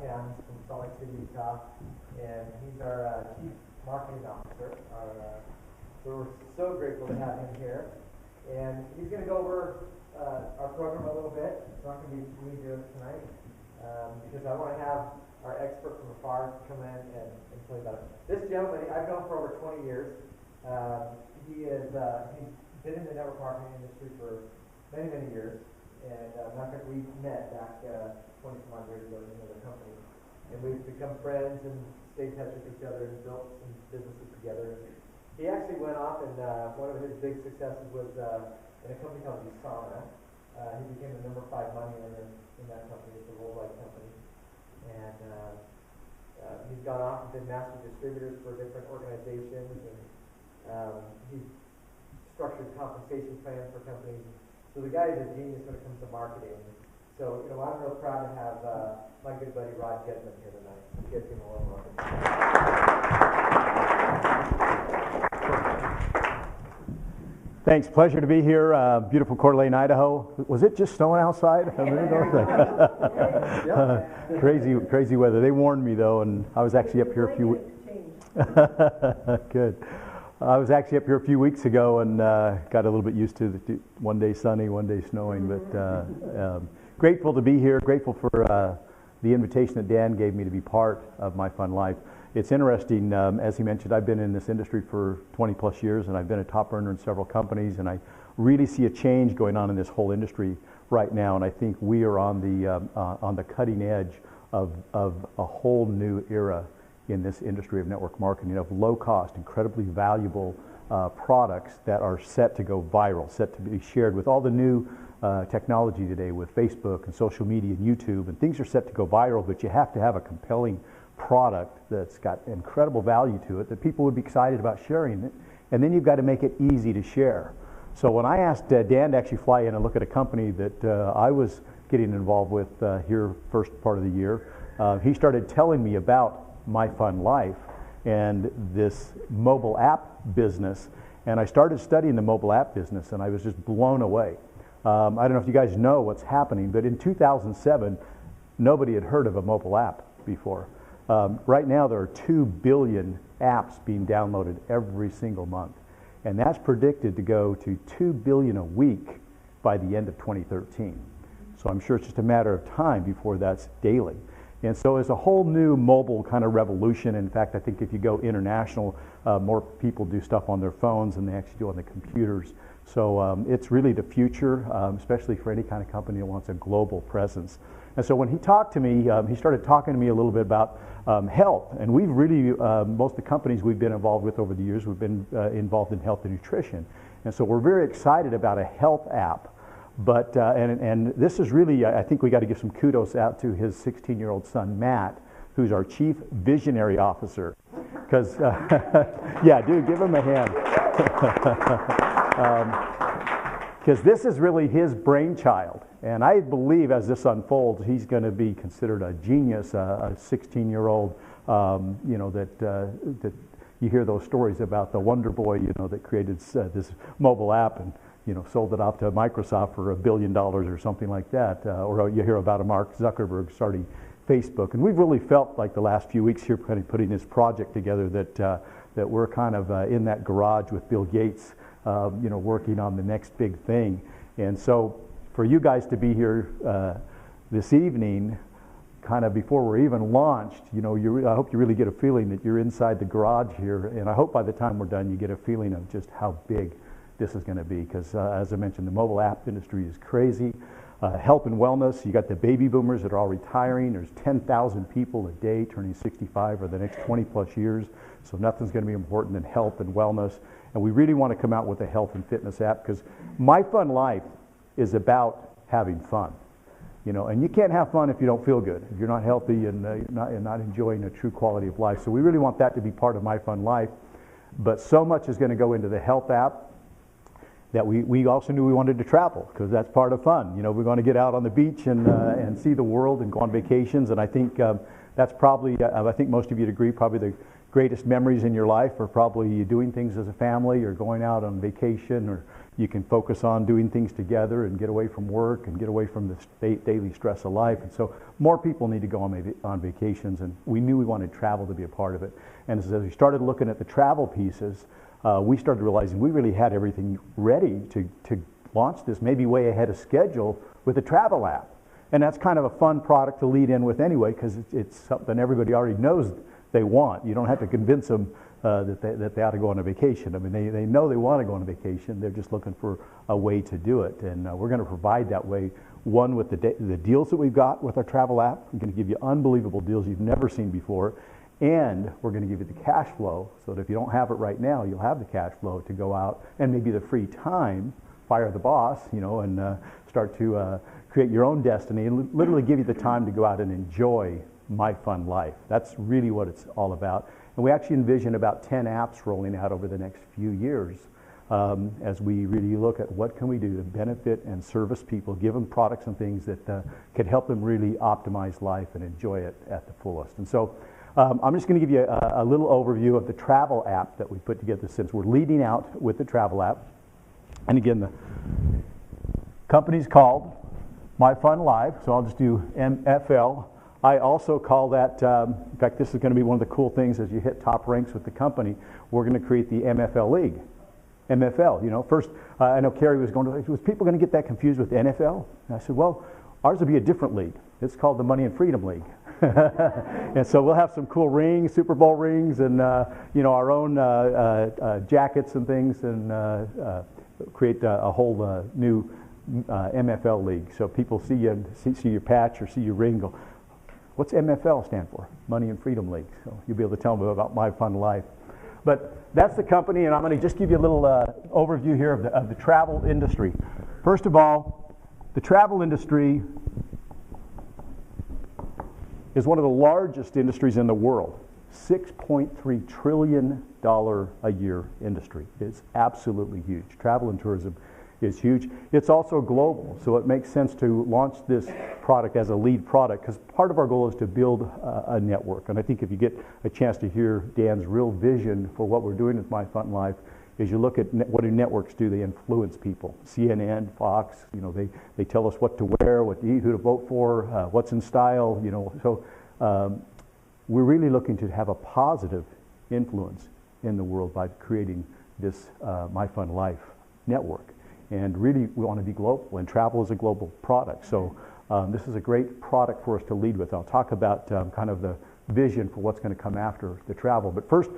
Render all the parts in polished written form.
Cam from Salt Lake City, Utah, and he's our Chief Marketing Officer. So we're so grateful to have him here. And he's going to go over our program a little bit. It's not going to be me doing it tonight because I want to have our expert from afar come in and tell you about it. This gentleman, I've known for over 20 years. He's been in the network marketing industry for many, many years. And we met back 20 some odd years ago in another company. And we've become friends and stayed in touch with each other and built some businesses together. He actually went off and one of his big successes was in a company called Usana. He became the number 5 money earner in that company. It's a worldwide company. And he's gone off and been master distributors for different organizations. And he's structured compensation plans for companies. So the guy is a genius when it comes to marketing. So, I'm real proud to have my good buddy Rod Gedman here tonight. You guys give him a warm welcome. Thanks. Pleasure to be here. Beautiful Coeur d'Alene, Idaho. Was it just snowing outside? Crazy weather. They warned me though, and I was actually up here a few weeks. Good. I was actually up here a few weeks ago and got a little bit used to the one day sunny, one day snowing. But grateful to be here. Grateful for the invitation that Dan gave me to be part of MyFunLife. It's interesting, as he mentioned, I've been in this industry for 20 plus years and I've been a top earner in several companies, and I really see a change going on in this whole industry right now, and I think we are on the cutting edge of a whole new era in this industry of network marketing, of low cost, incredibly valuable products that are set to go viral, set to be shared with all the new technology today with Facebook and social media and YouTube, and things are set to go viral, but you have to have a compelling product that's got incredible value to it that people would be excited about sharing it, and then you've got to make it easy to share. So when I asked Dan to actually fly in and look at a company that I was getting involved with here first part of the year, he started telling me about MyFunLife and this mobile app business, and I started studying the mobile app business and I was just blown away. I don't know if you guys know what's happening, but in 2007 nobody had heard of a mobile app before. Right now there are 2 billion apps being downloaded every single month, and that's predicted to go to 2 billion a week by the end of 2013. So I'm sure it's just a matter of time before that's daily. And so it's a whole new mobile kind of revolution. In fact, I think if you go international, more people do stuff on their phones than they actually do on the computers. So it's really the future, especially for any kind of company that wants a global presence. And so when he talked to me, he started talking to me a little bit about health. And we've really, most of the companies we've been involved with over the years, we've been involved in health and nutrition. And so we're very excited about a health app. But, and this is really, I think we got to give some kudos out to his 16-year-old son, Matt, who's our Chief Visionary Officer. Because, yeah, dude, give him a hand. Because this is really his brainchild. And I believe as this unfolds, he's going to be considered a genius, a 16-year-old, that you hear those stories about the Wonder Boy, that created this mobile app and, sold it off to Microsoft for $1 billion or something like that. Or you hear about a Mark Zuckerberg starting Facebook. And we've really felt like the last few weeks here kind of putting this project together that we're kind of in that garage with Bill Gates, working on the next big thing. And so for you guys to be here this evening, kind of before we're even launched, I hope you really get a feeling that you're inside the garage here. And I hope by the time we're done, you get a feeling of just how big this is going to be. Because as I mentioned, the mobile app industry is crazy. Health and wellness, you got the baby boomers that are all retiring. There's 10,000 people a day turning 65 for the next 20 plus years. So nothing's going to be important than health and wellness. And we really want to come out with a health and fitness app because MyFunLife is about having fun. And you can't have fun if you don't feel good, if you're not healthy and not enjoying a true quality of life. So we really want that to be part of MyFunLife. But so much is going to go into the health app that we also knew we wanted to travel because that's part of fun. We're going to get out on the beach and see the world and go on vacations. And I think that's probably, I think most of you'd agree, probably the greatest memories in your life are probably you doing things as a family or going out on vacation, or you can focus on doing things together and get away from work and get away from the daily stress of life. And so more people need to go on vacations, and we knew we wanted travel to be a part of it. And as we started looking at the travel pieces, we started realizing we really had everything ready to launch this, maybe way ahead of schedule, with a travel app. And that's kind of a fun product to lead in with anyway, because it's something everybody already knows they want. You don't have to convince them that they ought to go on a vacation. I mean, they know they want to go on a vacation. They're just looking for a way to do it. And we're going to provide that way, one, with the deals that we've got with our travel app. We're going to give you unbelievable deals you've never seen before. And we're going to give you the cash flow, so that if you don't have it right now, you'll have the cash flow to go out and maybe the free time, fire the boss, and start to create your own destiny, and literally give you the time to go out and enjoy MyFunLife. That's really what it's all about. And we actually envision about 10 apps rolling out over the next few years, as we really look at what can we do to benefit and service people, give them products and things that could help them really optimize life and enjoy it at the fullest. And so I'm just going to give you a little overview of the travel app that we put together, since we're leading out with the travel app. And again, the company's called MyFunLife, so I'll just do MFL. I also call that, in fact, this is going to be one of the cool things as you hit top ranks with the company. We're going to create the MFL League. MFL, first, I know Carrie was people going to get that confused with NFL? And I said, well, ours will be a different league. It's called the Money and Freedom League. And so we'll have some cool rings, Super Bowl rings, and our own jackets and things, and create a whole new MFL league. So people see you, see your patch or see your ring, go, what's MFL stand for? Money and Freedom League. So you'll be able to tell them about MyFunLife. But that's the company, and I'm going to just give you a little overview here of the travel industry. First of all, the travel industry is one of the largest industries in the world. $6.3 trillion a year industry. It's absolutely huge. Travel and tourism is huge. It's also global, so it makes sense to launch this product as a lead product, because part of our goal is to build a network. And I think if you get a chance to hear Dan's real vision for what we're doing with MyFunLife, is you look at what do networks do? They influence people. CNN, Fox, they tell us what to wear, what to eat, who to vote for, what's in style, So we're really looking to have a positive influence in the world by creating this MyFunLife network. And really, we want to be global, and travel is a global product. So this is a great product for us to lead with. I'll talk about kind of the vision for what's going to come after the travel. But first,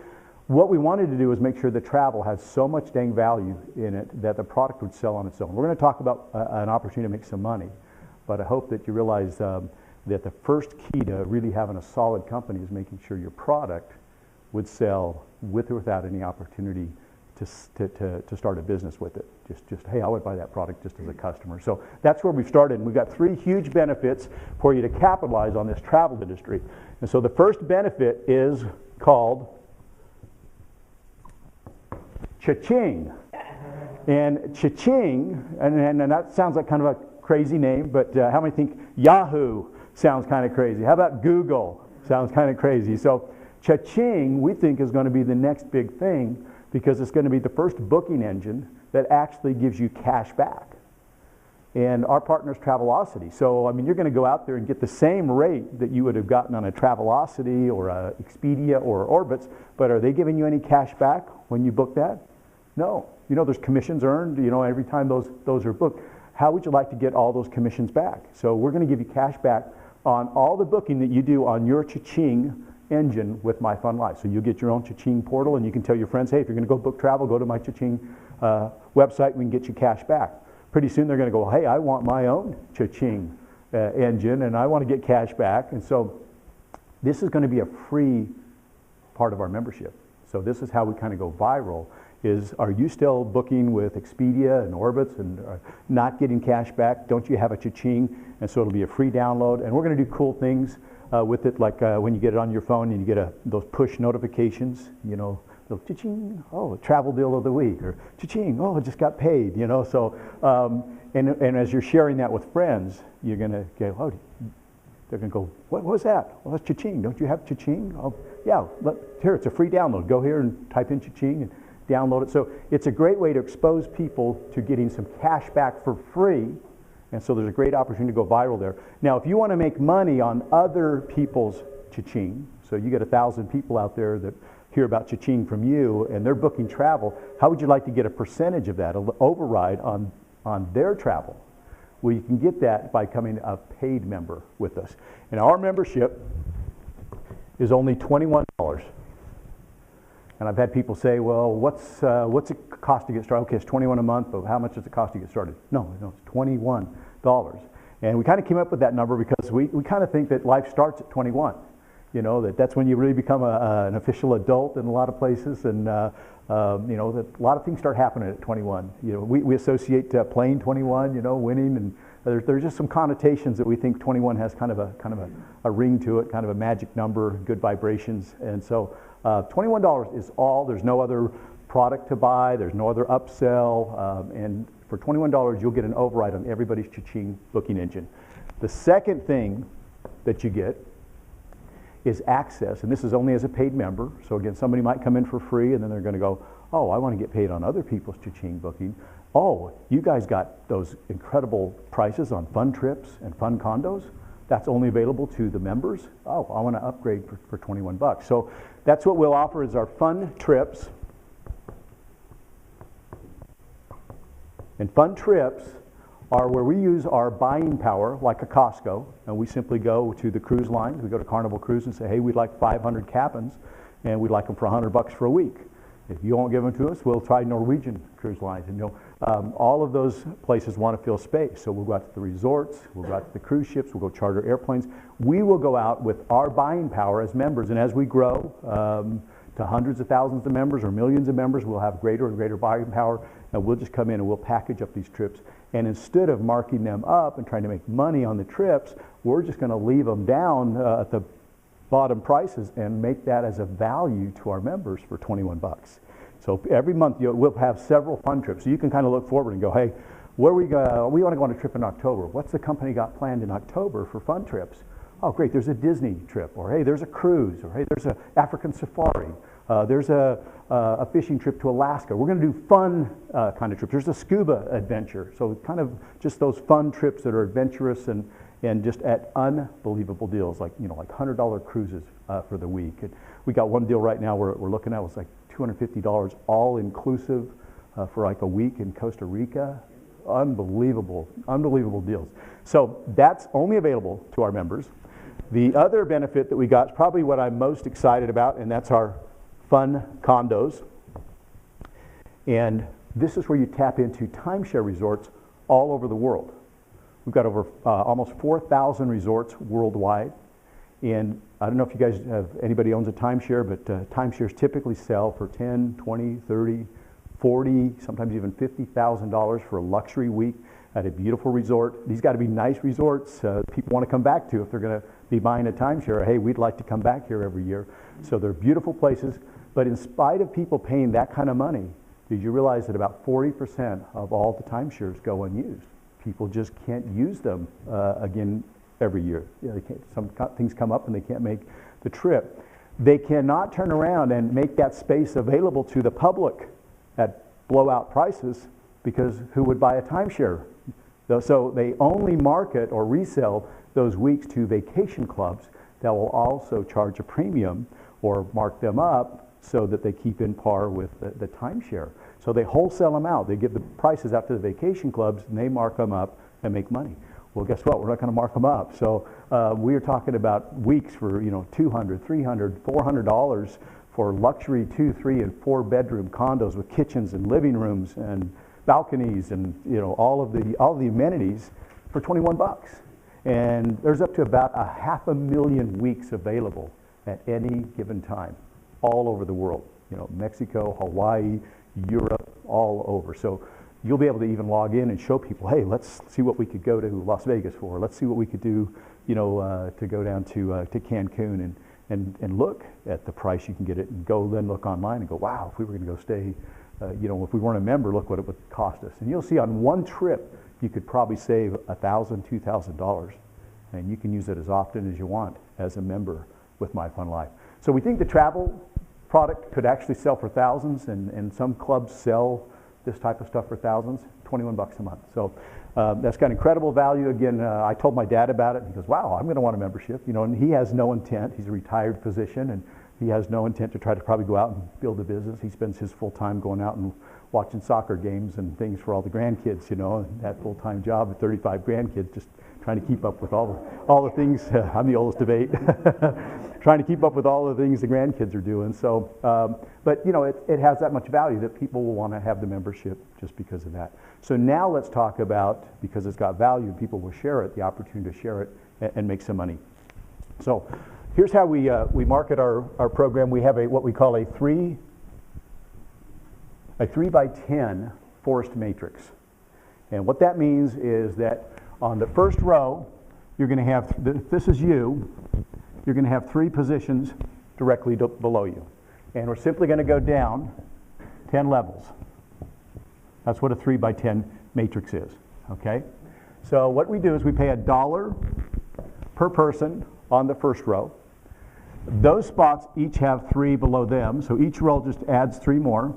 what we wanted to do is make sure the travel has so much dang value in it that the product would sell on its own. We're going to talk about an opportunity to make some money, but I hope that you realize that the first key to really having a solid company is making sure your product would sell with or without any opportunity to start a business with it. Just hey, I would buy that product just as a customer. So that's where we've started, and we've got 3 huge benefits for you to capitalize on this travel industry. And so the first benefit is called cha-ching. And cha-ching, and that sounds like kind of a crazy name, but how many think Yahoo sounds kind of crazy? How about Google? Sounds kind of crazy. So cha-ching, we think, is going to be the next big thing, because it's going to be the first booking engine that actually gives you cash back. And our partner is Travelocity. So, I mean, you're going to go out there and get the same rate that you would have gotten on a Travelocity or a Expedia or Orbitz, but are they giving you any cash back when you book that? No. There's commissions earned, every time those are booked. How would you like to get all those commissions back? So we're going to give you cash back on all the booking that you do on your cha-ching engine with MyFunLife. So you get your own cha-ching portal, and you can tell your friends, hey, if you're going to go book travel, go to my cha-ching website, and we can get you cash back. Pretty soon they're going to go, hey, I want my own cha-ching engine, and I want to get cash back. And so this is going to be a free part of our membership. So this is how we kind of go viral, is are you still booking with Expedia and Orbitz and not getting cash back? Don't you have a cha-ching? And so it'll be a free download, and we're going to do cool things with it, like when you get it on your phone and you get those push notifications, little cha-ching, oh, travel deal of the week, or cha-ching, oh, it just got paid, So, and as you're sharing that with friends, you're going to go, oh, They're going to go, what was that? Well, that's cha-ching. Don't you have cha-ching? Oh, yeah, here, it's a free download. Go here and type in cha-ching and download it. So it's a great way to expose people to getting some cash back for free. And so there's a great opportunity to go viral there. Now, if you want to make money on other people's cha-ching, so you get 1,000 people out there that hear about cha-ching from you and they're booking travel, how would you like to get a percentage of that, an override on their travel? Well, you can get that by becoming a paid member with us. And our membership is only $21. And I've had people say, well, what's it cost to get started? Okay, it's $21 a month, but how much does it cost to get started? No, it's $21. And we kind of came up with that number because we kind of think that life starts at 21. You know, that's when you really become an official adult in a lot of places, and you know, that a lot of things start happening at 21. You know, we associate playing 21, you know, winning, and there's just some connotations that we think 21 has kind of a ring to it, kind of a magic number, good vibrations, and so $21 is all. There's no other product to buy. There's no other upsell, and for $21 you'll get an override on everybody's cha-ching booking engine. The second thing that you get is access, and this is only as a paid member. So again, somebody might come in for free and then they're going to go, oh, I want to get paid on other people's cha-ching booking. Oh, you guys got those incredible prices on fun trips and fun condos? That's only available to the members? Oh, I want to upgrade for $21. So that's what we'll offer is our fun trips. And fun trips are where we use our buying power like a Costco, and we simply go to the cruise lines. We go to Carnival Cruise and say, hey, we'd like 500 cabins, and we'd like them for $100 for a week. If you won't give them to us, we'll try Norwegian Cruise Lines. And you know, all of those places want to fill space. So we'll go out to the resorts, we'll go out to the cruise ships, we'll go charter airplanes. We will go out with our buying power as members, and as we grow to hundreds of thousands of members or millions of members, we'll have greater and greater buying power, and we'll just come in and we'll package up these trips. And instead of marking them up and trying to make money on the trips, we're just going to leave them down at the bottom prices and make that as a value to our members for $21. So every month we'll have several fun trips. So you can kind of look forward and go, hey, where we want to go on a trip in October. What's the company got planned in October for fun trips? Oh, great, there's a Disney trip, or hey, there's a cruise, or hey, there's an African safari. There's a fishing trip to Alaska. We're going to do fun kind of trips. There's a scuba adventure. So kind of just those fun trips that are adventurous and just at unbelievable deals, like, you know, like $100 cruises for the week. And we got one deal right now we're looking at. It's like $250 all inclusive for like a week in Costa Rica. Unbelievable deals. So that's only available to our members. The other benefit that we got is probably what I'm most excited about, and that's our fun condos. And this is where you tap into timeshare resorts all over the world. We've got over almost 4,000 resorts worldwide. And I don't know if you guys have, anybody owns a timeshare, but timeshares typically sell for $10, $20, $30, $40, sometimes even $50,000 for a luxury week at a beautiful resort. These got to be nice resorts people want to come back to if they're going to be buying a timeshare. Hey, we'd like to come back here every year. So they're beautiful places. But in spite of people paying that kind of money, did you realize that about 40% of all the timeshares go unused? People just can't use them again every year. You know, they can't, some things come up and they can't make the trip. They cannot turn around and make that space available to the public at blowout prices, because who would buy a timeshare? So they only market or resell those weeks to vacation clubs that will also charge a premium or mark them up so that they keep in par with the timeshare. So they wholesale them out. They give the prices out to the vacation clubs and they mark them up and make money. Well, guess what? We're not going to mark them up. So we are talking about weeks for, you know, $200, $300, $400 for luxury 2, 3, and 4 bedroom condos with kitchens and living rooms and balconies and, you know, all of the amenities for $21. And there's up to about 500,000 weeks available at any given time, all over the world. You know, Mexico, Hawaii, Europe, all over. So you'll be able to even log in and show people, hey, let's see what we could go to Las Vegas for. Let's see what we could do, you know, to go down to Cancun and look at the price you can get it, and go then look online and go, wow, if we were going to go stay, you know, if we weren't a member, look what it would cost us. And you'll see on one trip, you could probably save $1,000, $2,000 and you can use it as often as you want as a member with MyFunLife. So we think the travel product could actually sell for thousands, and some clubs sell this type of stuff for thousands, 21 bucks a month. So that's got incredible value. Again, I told my dad about it, and he goes, wow, I'm going to want a membership. You know, and he has no intent. He's a retired physician, and he has no intent to try to probably go out and build a business. He spends his full time going out and watching soccer games and things for all the grandkids, you know, and that full-time job with 35 grandkids, just trying to keep up with all the things. I'm the oldest of 8. Trying to keep up with all the things the grandkids are doing. So, but you know, it has that much value that people will want to have the membership just because of that. So now let's talk about, because it's got value and people will share it, the opportunity to share it and make some money. So here's how we market our program. We have what we call a 3 by 10 forced matrix. And what that means is that on the first row, you're going to have, if this is you, you're going to have 3 positions directly below you. And we're simply going to go down 10 levels. That's what a 3 by 10 matrix is, okay? So what we do is we pay $1 per person on the first row. Those spots each have 3 below them, so each row just adds 3 more.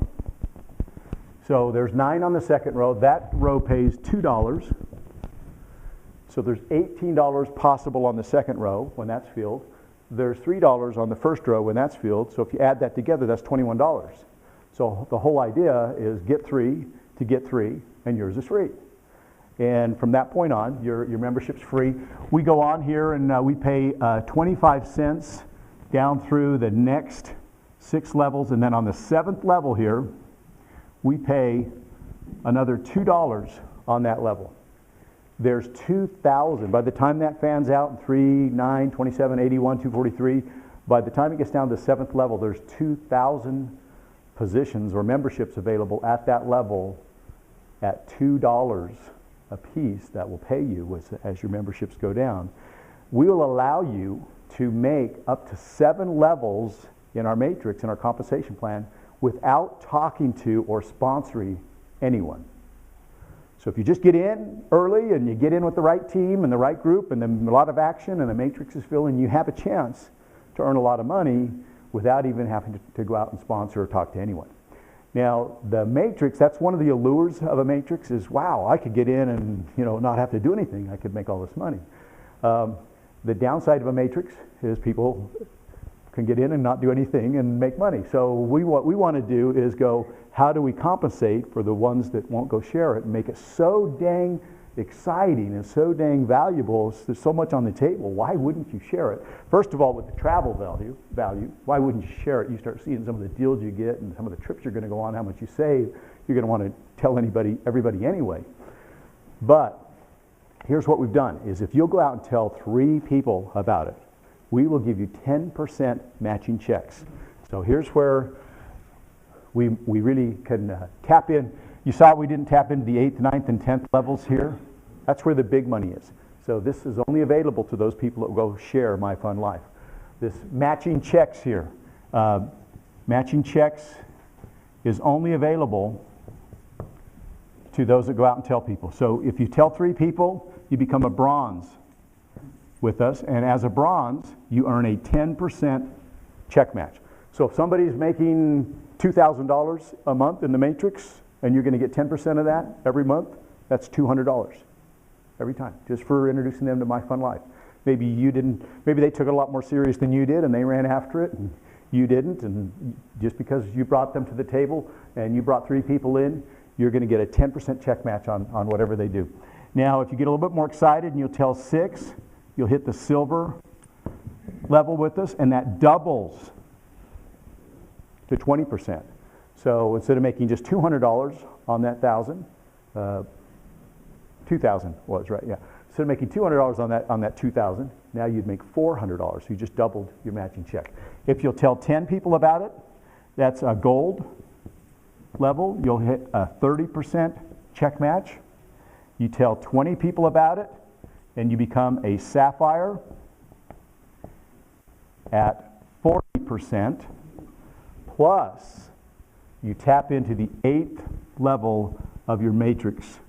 So there's 9 on the second row. That row pays $2. So there's $18 possible on the second row when that's filled. There's $3 on the first row when that's filled. So if you add that together, that's $21. So the whole idea is get 3 to get 3, and yours is free. And from that point on, your membership's free. We go on here and we pay 25 cents down through the next 6 levels, and then on the 7th level here, we pay another $2 on that level. There's 2,000. By the time that fans out in 3, 9, 27, 81, 243, by the time it gets down to the 7th level, there's 2,000 positions or memberships available at that level at $2 a piece that will pay you as your memberships go down. We will allow you to make up to 7 levels in our matrix, in our compensation plan, without talking to or sponsoring anyone. So if you just get in early and you get in with the right team and the right group and then a lot of action and the matrix is filling, you have a chance to earn a lot of money without even having to go out and sponsor or talk to anyone. Now, the matrix, that's one of the allures of a matrix is, wow, I could get in and not have to do anything. I could make all this money. The downside of a matrix is people can get in and not do anything and make money. So what we want to do is go, how do we compensate for the ones that won't go share it and make it so dang exciting and so dang valuable? There's so much on the table. Why wouldn't you share it? First of all, with the travel value, why wouldn't you share it? You start seeing some of the deals you get and some of the trips you're going to go on, how much you save. You're going to want to tell everybody anyway. But here's what we've done is if you'll go out and tell 3 people about it, we will give you 10% matching checks. So here's where we really can tap in. You saw we didn't tap into the 8th, 9th, and 10th levels here. That's where the big money is. So this is only available to those people that will go share MyFunLife. This matching checks here. Matching checks is only available to those that go out and tell people. So if you tell 3 people, you become a bronze with us, and as a bronze, you earn a 10% check match. So if somebody's making $2,000 a month in the matrix, and you're going to get 10% of that every month, that's $200 every time, just for introducing them to MyFunLife. Maybe they took it a lot more serious than you did, and they ran after it, and you didn't, and just because you brought them to the table, and you brought 3 people in, you're going to get a 10% check match on whatever they do. Now, if you get a little bit more excited and you'll tell 6, you'll hit the silver level with us, and that doubles to 20%. So instead of making just $200 on that 1,000, 2,000 was right, yeah. Instead of making $200 on that 2,000, now you'd make $400. So you just doubled your matching check. If you'll tell 10 people about it, that's a gold level. You'll hit a 30% check match. You tell 20 people about it, and you become a sapphire at 40%, plus you tap into the 8th level of your matrix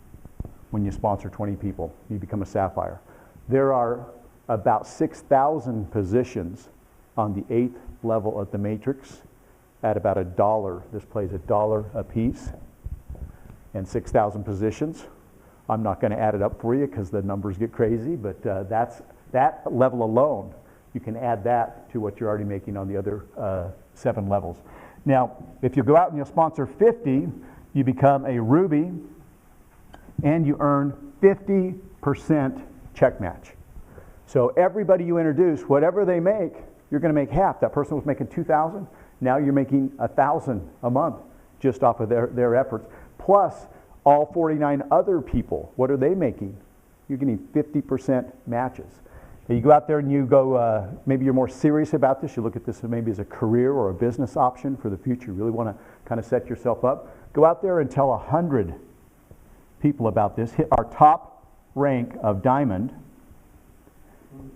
when you sponsor 20 people. You become a sapphire. There are about 6,000 positions on the 8th level of the matrix at about $1. This plays $1 a piece and 6,000 positions. I'm not going to add it up for you because the numbers get crazy, but that's that level alone. You can add that to what you're already making on the other 7 levels. Now, if you go out and you sponsor 50, you become a Ruby and you earn 50% check match. So everybody you introduce, whatever they make, you're going to make half. That person was making $2,000. Now you're making $1,000 a month just off of their efforts. Plus, all 49 other people, what are they making? You're getting 50% matches. And you go out there and you go, maybe you're more serious about this. You look at this maybe as a career or a business option for the future. You really want to kind of set yourself up. Go out there and tell 100 people about this. Hit our top rank of diamond.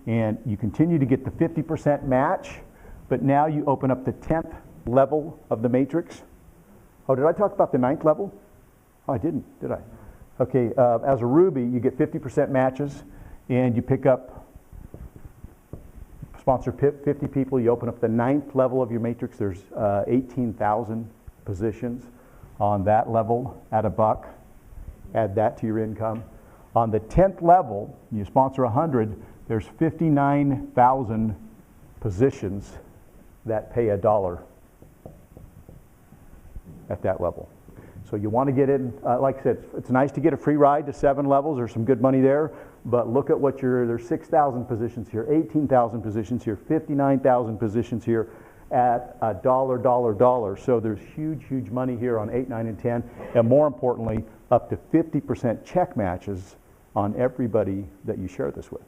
And you continue to get the 50% match, but now you open up the 10th level of the matrix. Oh, did I talk about the 9th level? Oh, I didn't, did I? Okay, as a Ruby, you get 50% matches, and you pick up, sponsor 50 people, you open up the 9th level of your matrix. There's 18,000 positions on that level at $1. Add that to your income. On the 10th level, you sponsor 100, there's 59,000 positions that pay $1 at that level. So you want to get in, like I said, it's nice to get a free ride to 7 levels. There's some good money there, but look at what there's 6,000 positions here, 18,000 positions here, 59,000 positions here at $1. So there's huge, huge money here on 8, 9, and 10, and more importantly, up to 50% check matches on everybody that you share this with.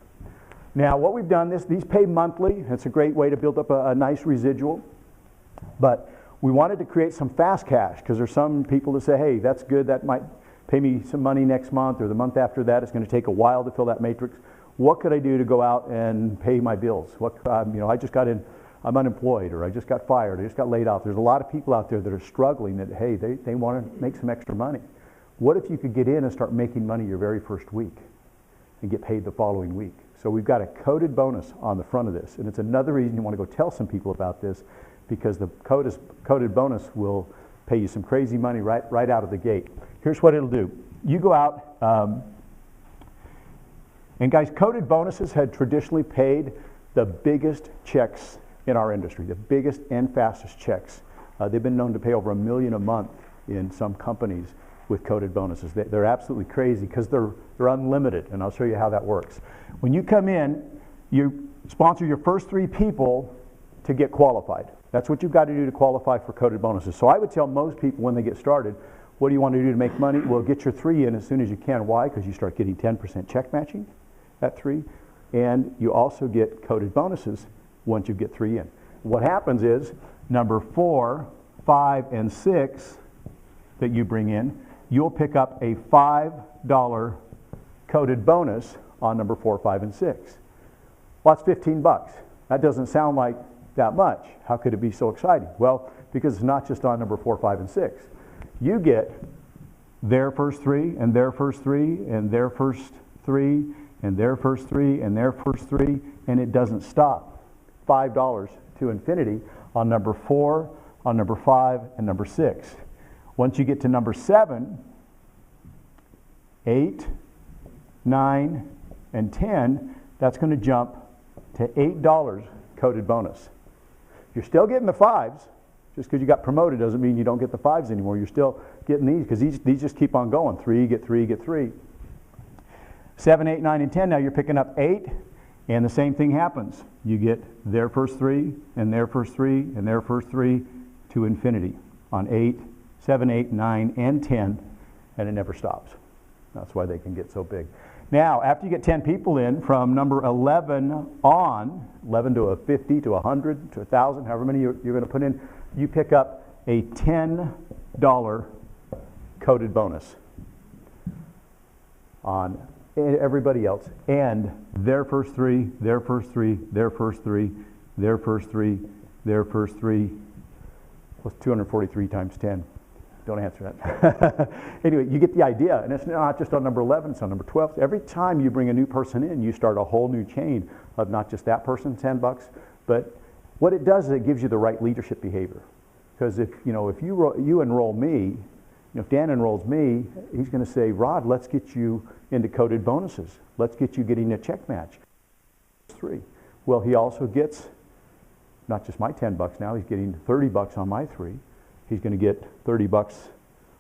Now, what we've done, these pay monthly. It's a great way to build up a nice residual. But we wanted to create some fast cash because there's some people that say, hey, that's good. That might pay me some money next month or the month after that. It's going to take a while to fill that matrix. What could I do to go out and pay my bills? I just got in, I'm unemployed, or I just got fired, I just got laid off. There's a lot of people out there that are struggling that, hey, they want to make some extra money. What if you could get in and start making money your very first week and get paid the following week? So we've got a coded bonus on the front of this, and it's another reason you want to go tell some people about this, because the coded bonus will pay you some crazy money right out of the gate. Here's what it'll do. You go out, and guys, coded bonuses had traditionally paid the biggest checks in our industry, the biggest and fastest checks. They've been known to pay over $1 million a month in some companies with coded bonuses. They're absolutely crazy because they're unlimited, and I'll show you how that works. When you come in, you sponsor your first 3 people to get qualified. That's what you've got to do to qualify for coded bonuses. So I would tell most people when they get started, what do you want to do to make money? Well, get your 3 in as soon as you can. Why? Because you start getting 10% check matching at 3, and you also get coded bonuses once you get 3 in. What happens is number 4, 5, and 6 that you bring in, you'll pick up a $5 coded bonus on number 4, 5, and 6. Well, that's $15. That doesn't sound like that much. How could it be so exciting? Well, because it's not just on number 4, 5, and 6. You get their first 3, and their first 3, and their first 3, and their first 3, and their first 3, and it doesn't stop. $5 to infinity on number 4, on number 5, and number 6. Once you get to number 7, 8, 9, and 10, that's going to jump to $8 coded bonus. You're still getting the 5s. Just because you got promoted doesn't mean you don't get the 5s anymore. You're still getting these because these just keep on going. 3, get 3, get 3. 7, 8, 9, and 10, now you're picking up 8, and the same thing happens. You get their first 3, and their first 3, and their first 3 to infinity on 8, 7, 8, 9, and 10, and it never stops. That's why they can get so big. Now, after you get 10 people in, from number 11 on, 11 to a 50 to 100 to 1,000, however many you're going to put in, you pick up a $10 coded bonus on everybody else, and their first 3, their first 3, their first 3, their first 3, their first 3. What's 243 times 10? Don't answer that. Anyway, you get the idea, and it's not just on number 11, it's on number 12. Every time you bring a new person in, you start a whole new chain of not just that person, 10 bucks, but what it does is it gives you the right leadership behavior. Because if you enroll me, if Dan enrolls me, he's going to say, Rod, let's get you into coded bonuses. Let's get you getting a check match. 3. Well, he also gets not just my 10 bucks now, he's getting 30 bucks on my 3. He's going to get 30 bucks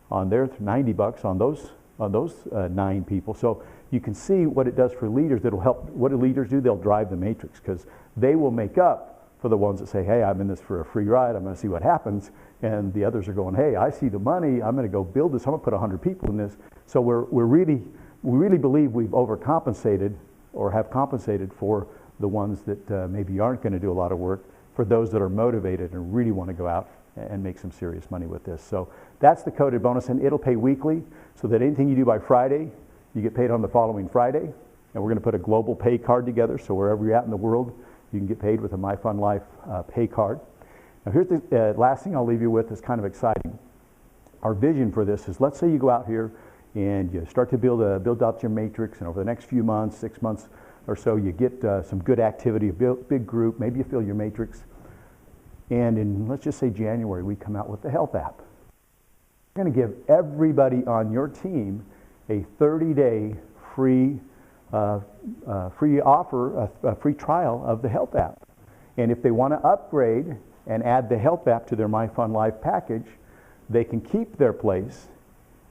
on their 90 bucks on those 9 people. So you can see what it does for leaders. That'll help. What do leaders do? They'll drive the matrix, because they will make up for the ones that say, hey, I'm in this for a free ride, I'm going to see what happens. And the others are going, hey, I see the money, I'm going to go build this, I'm going to put 100 people in this. So we really believe we've overcompensated or have compensated for the ones that maybe aren't going to do a lot of work, for those that are motivated and really want to go out and make some serious money with this. So that's the coded bonus, and it'll pay weekly, so that anything you do by Friday, you get paid on the following Friday. And we're going to put a global pay card together, so wherever you're at in the world, you can get paid with a MyFunLife pay card. Now here's the last thing I'll leave you with that's kind of exciting. Our vision for this is, let's say you go out here and you start to build out your matrix, and over the next few months, 6 months or so, you get some good activity, a big group, maybe you fill your matrix. And in, let's just say January, we come out with the health app. We're going to give everybody on your team a 30-day free offer, a free trial of the health app. And if they want to upgrade and add the health app to their MyFunLife package, they can keep their place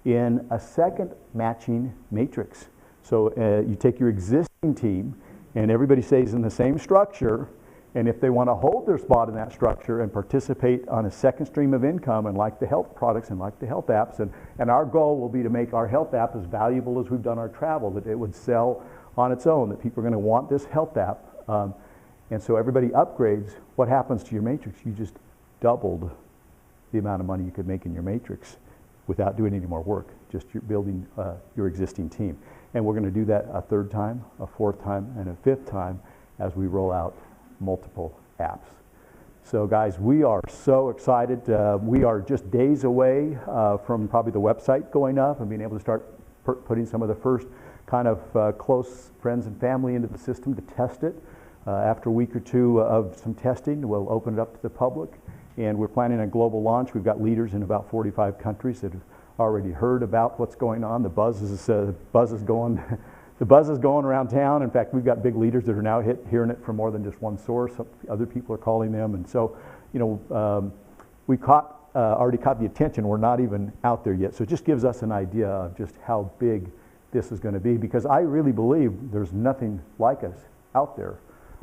in a second matching matrix. So you take your existing team, and everybody stays in the same structure, and if they want to hold their spot in that structure and participate on a second stream of income and like the health products and like the health apps, and our goal will be to make our health app as valuable as we've done our travel, that it would sell on its own, that people are going to want this health app. And so everybody upgrades. What happens to your matrix? You just doubled the amount of money you could make in your matrix without doing any more work, just you're building your existing team. And we're going to do that a 3rd time, a 4th time, and a 5th time as we roll out multiple apps. So guys, we are so excited. We are just days away from probably the website going up and being able to start putting some of the first kind of close friends and family into the system to test it. After a week or 2 of some testing, we'll open it up to the public, and we're planning a global launch. We've got leaders in about 45 countries that have already heard about what's going on. The buzz is going the buzz is going around town. In fact, we've got big leaders that are now hearing it from more than just one source. Other people are calling them, and so we already caught the attention. We're not even out there yet, so it just gives us an idea of just how big this is going to be, because I really believe there's nothing like us out there.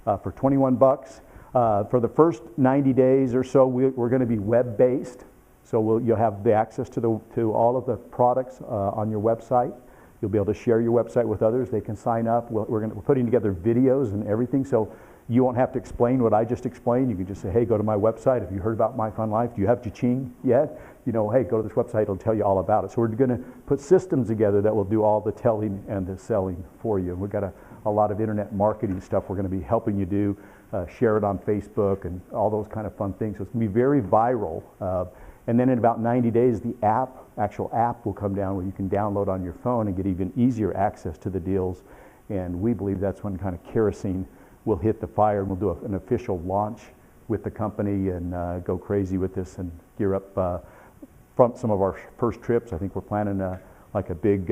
For 21 bucks, for the first 90 days or so, we're going to be web-based. So you'll have the access to all of the products on your website. You'll be able to share your website with others. They can sign up. We're putting together videos and everything, so you won't have to explain what I just explained. You can just say, hey, go to my website. Have you heard about MyFunLife? Do you have Cha-Ching yet? Hey, go to this website. It'll tell you all about it. So we're going to put systems together that will do all the telling and the selling for you. We've got a lot of internet marketing stuff we're going to be helping you do. Share it on Facebook and all those kind of fun things. So it's going to be very viral. And then in about 90 days, the actual app will come down where you can download on your phone and get even easier access to the deals. And we believe that's when kind of kerosene will hit the fire, and we'll do an official launch with the company and go crazy with this and gear up from some of our first trips. I think we're planning like a big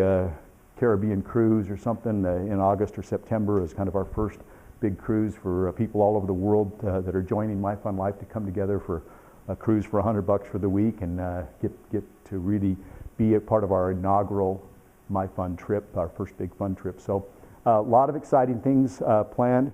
Caribbean cruise or something in August or September as kind of our first big cruise for people all over the world that are joining MyFunLife to come together for a cruise for $100 for the week and get to really be a part of our inaugural MyFun trip, our first big fun trip. So a lot of exciting things planned.